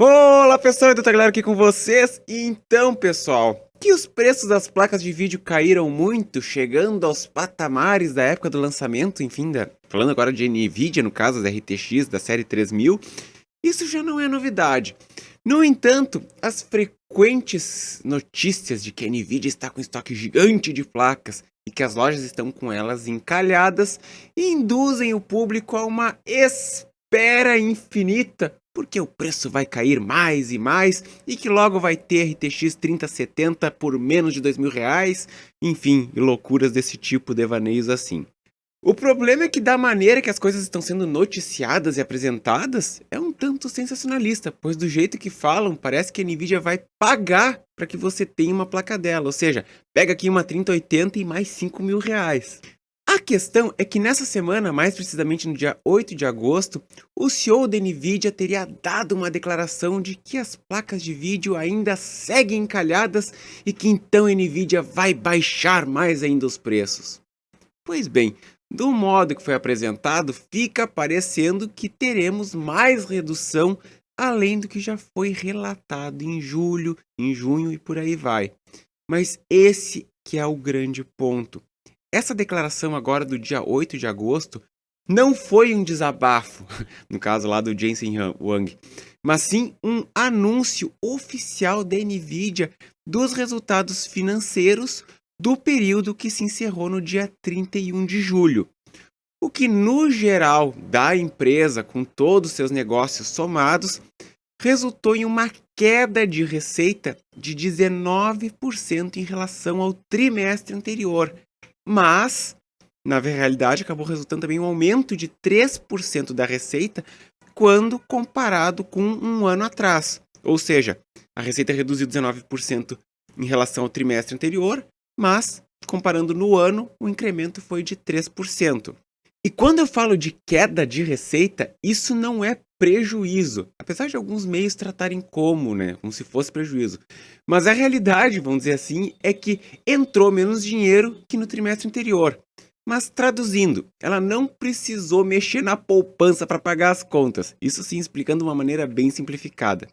Olá pessoal, então galera aqui com vocês. Então pessoal, que os preços das placas de vídeo caíram muito, chegando aos patamares da época do lançamento, enfim, falando agora de Nvidia, no caso da RTX da série 3000, isso já não é novidade. No entanto, as frequentes notícias de que a Nvidia está com estoque gigante de placas e que as lojas estão com elas encalhadas induzem o público a uma espera infinita, porque o preço vai cair mais e mais e que logo vai ter RTX 3070 por menos de R$ 2.000, enfim, loucuras desse tipo, devaneios assim. O problema é que da maneira que as coisas estão sendo noticiadas e apresentadas, é um tanto sensacionalista, pois do jeito que falam, parece que a Nvidia vai pagar para que você tenha uma placa dela, ou seja, pega aqui uma 3080 e mais R$ 5.000. A questão é que nessa semana, mais precisamente no dia 8 de agosto, o CEO da Nvidia teria dado uma declaração de que as placas de vídeo ainda seguem encalhadas e que então a Nvidia vai baixar mais ainda os preços. Pois bem, do modo que foi apresentado, fica parecendo que teremos mais redução além do que já foi relatado em julho, em junho e por aí vai. Mas esse que é o grande ponto. Essa declaração agora do dia 8 de agosto não foi um desabafo, no caso lá do Jensen Huang, mas sim um anúncio oficial da Nvidia dos resultados financeiros do período que se encerrou no dia 31 de julho. O que no geral da empresa, com todos os seus negócios somados, resultou em uma queda de receita de 19% em relação ao trimestre anterior. Mas, na realidade, acabou resultando também um aumento de 3% da receita quando comparado com um ano atrás. Ou seja, a receita reduziu 19% em relação ao trimestre anterior, mas, comparando no ano, o incremento foi de 3%. E quando eu falo de queda de receita, isso não é prejuízo, apesar de alguns meios tratarem como se fosse prejuízo. Mas a realidade, vamos dizer assim, é que entrou menos dinheiro que no trimestre anterior. Mas traduzindo, ela não precisou mexer na poupança para pagar as contas. Isso sim, explicando de uma maneira bem simplificada.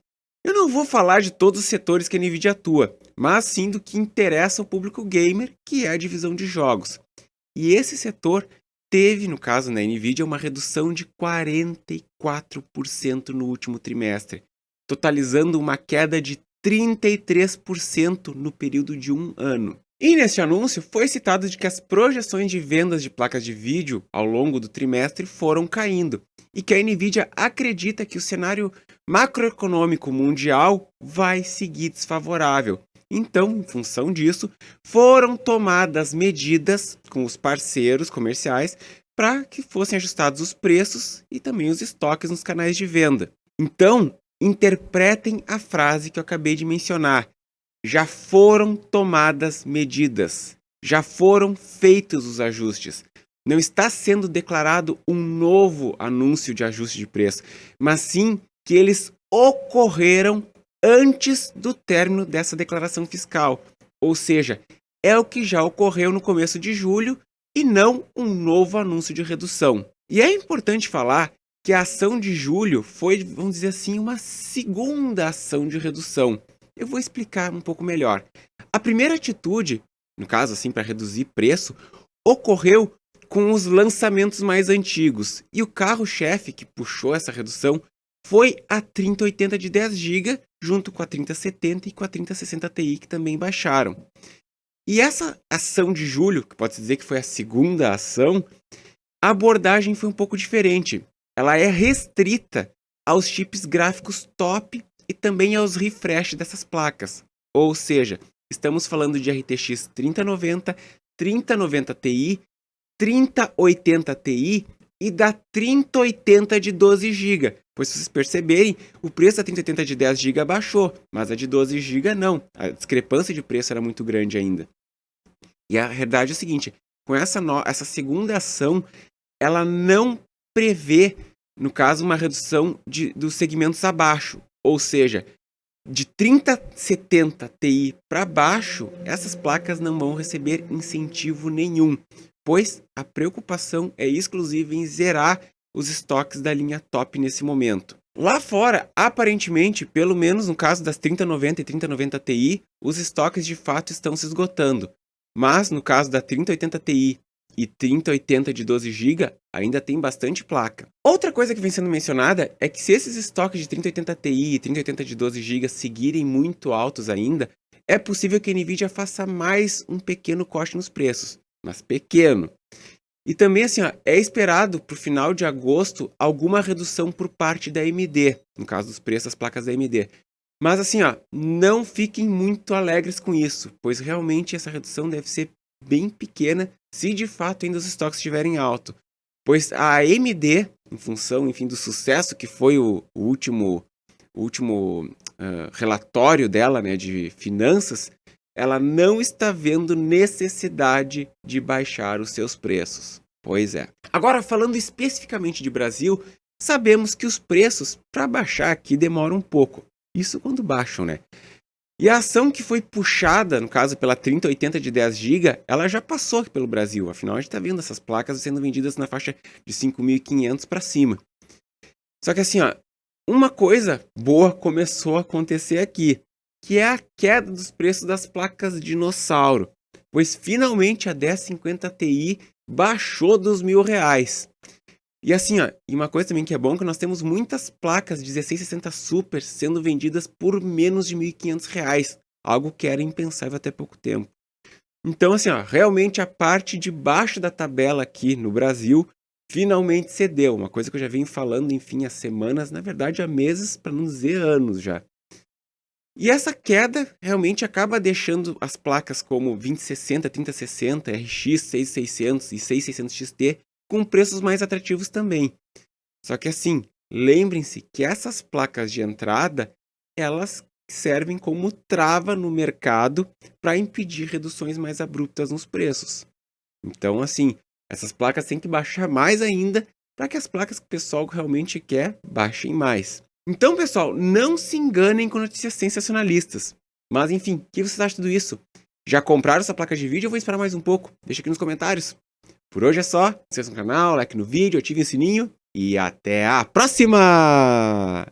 Eu não vou falar de todos os setores que a Nvidia atua, mas sim do que interessa ao público gamer, que é a divisão de jogos. E esse setor teve, no caso na Nvidia, uma redução de 44% no último trimestre, totalizando uma queda de 33% no período de um ano. E neste anúncio foi citado de que as projeções de vendas de placas de vídeo ao longo do trimestre foram caindo e que a Nvidia acredita que o cenário macroeconômico mundial vai seguir desfavorável. Então, em função disso, foram tomadas medidas com os parceiros comerciais para que fossem ajustados os preços e também os estoques nos canais de venda. Então, interpretem a frase que eu acabei de mencionar. Já foram tomadas medidas, já foram feitos os ajustes. Não está sendo declarado um novo anúncio de ajuste de preço, mas sim que eles ocorreram antes do término dessa declaração fiscal. Ou seja, é o que já ocorreu no começo de julho e não um novo anúncio de redução. E é importante falar que a ação de julho foi, vamos dizer assim, uma segunda ação de redução. Eu vou explicar um pouco melhor. A primeira atitude, no caso assim, para reduzir preço, ocorreu com os lançamentos mais antigos. E o carro-chefe que puxou essa redução foi a 3080 de 10 GB, junto com a 3070 e com a 3060 Ti, que também baixaram. E essa ação de julho, que pode-se dizer que foi a segunda ação, a abordagem foi um pouco diferente. Ela é restrita aos chips gráficos top e também aos refresh dessas placas. Ou seja, estamos falando de RTX 3090, 3090 Ti, 3080 Ti e da 3080 de 12 GB. Pois se vocês perceberem, o preço da 3080 de 10 GB baixou, mas a de 12 GB não. A discrepância de preço era muito grande ainda. E a verdade é o seguinte, com essa segunda ação, ela não prevê, no caso, uma redução dos segmentos abaixo. Ou seja, de 3070 Ti para baixo, essas placas não vão receber incentivo nenhum, pois a preocupação é exclusiva em zerar os estoques da linha top nesse momento. Lá fora, aparentemente, pelo menos no caso das 3090 e 3090 Ti, os estoques de fato estão se esgotando. Mas no caso da 3080 Ti e 3080 de 12 GB, ainda tem bastante placa. Outra coisa que vem sendo mencionada é que se esses estoques de 3080 Ti e 3080 de 12 GB seguirem muito altos ainda, é possível que a Nvidia faça mais um pequeno corte nos preços, mas pequeno. E também, assim, ó, é esperado para o final de agosto alguma redução por parte da AMD, no caso dos preços das placas da AMD. Mas, assim, ó, não fiquem muito alegres com isso, pois realmente essa redução deve ser bem pequena se de fato ainda os estoques estiverem alto. Pois a AMD, em função, enfim, do sucesso que foi o último relatório dela, né, de finanças, ela não está vendo necessidade de baixar os seus preços. Pois é. Agora, falando especificamente de Brasil, sabemos que os preços para baixar aqui demoram um pouco. Isso quando baixam, né? E a ação que foi puxada, no caso pela 3080 de 10 GB, ela já passou aqui pelo Brasil. Afinal, a gente está vendo essas placas sendo vendidas na faixa de 5.500 para cima. Só que assim, ó, uma coisa boa começou a acontecer aqui, que é a queda dos preços das placas dinossauro, pois finalmente a 1050 Ti baixou dos R$ 1.000. E assim, ó, e uma coisa também que é bom é que nós temos muitas placas 1660 Super sendo vendidas por menos de R$ 1.500, algo que era impensável até pouco tempo. Então assim, ó, realmente a parte de baixo da tabela aqui no Brasil finalmente cedeu, uma coisa que eu já venho falando, enfim, há semanas, na verdade há meses, para não dizer anos já. E essa queda realmente acaba deixando as placas como 2060, 3060, RX 6600 e 6600 XT com preços mais atrativos também. Só que assim, lembrem-se que essas placas de entrada, elas servem como trava no mercado para impedir reduções mais abruptas nos preços. Então, assim, essas placas têm que baixar mais ainda para que as placas que o pessoal realmente quer baixem mais. Então, pessoal, não se enganem com notícias sensacionalistas. Mas, enfim, o que vocês acham de tudo isso? Já compraram essa placa de vídeo ou vou esperar mais um pouco? Deixa aqui nos comentários. Por hoje é só. Se inscreva no canal, like no vídeo, ative o sininho e até a próxima!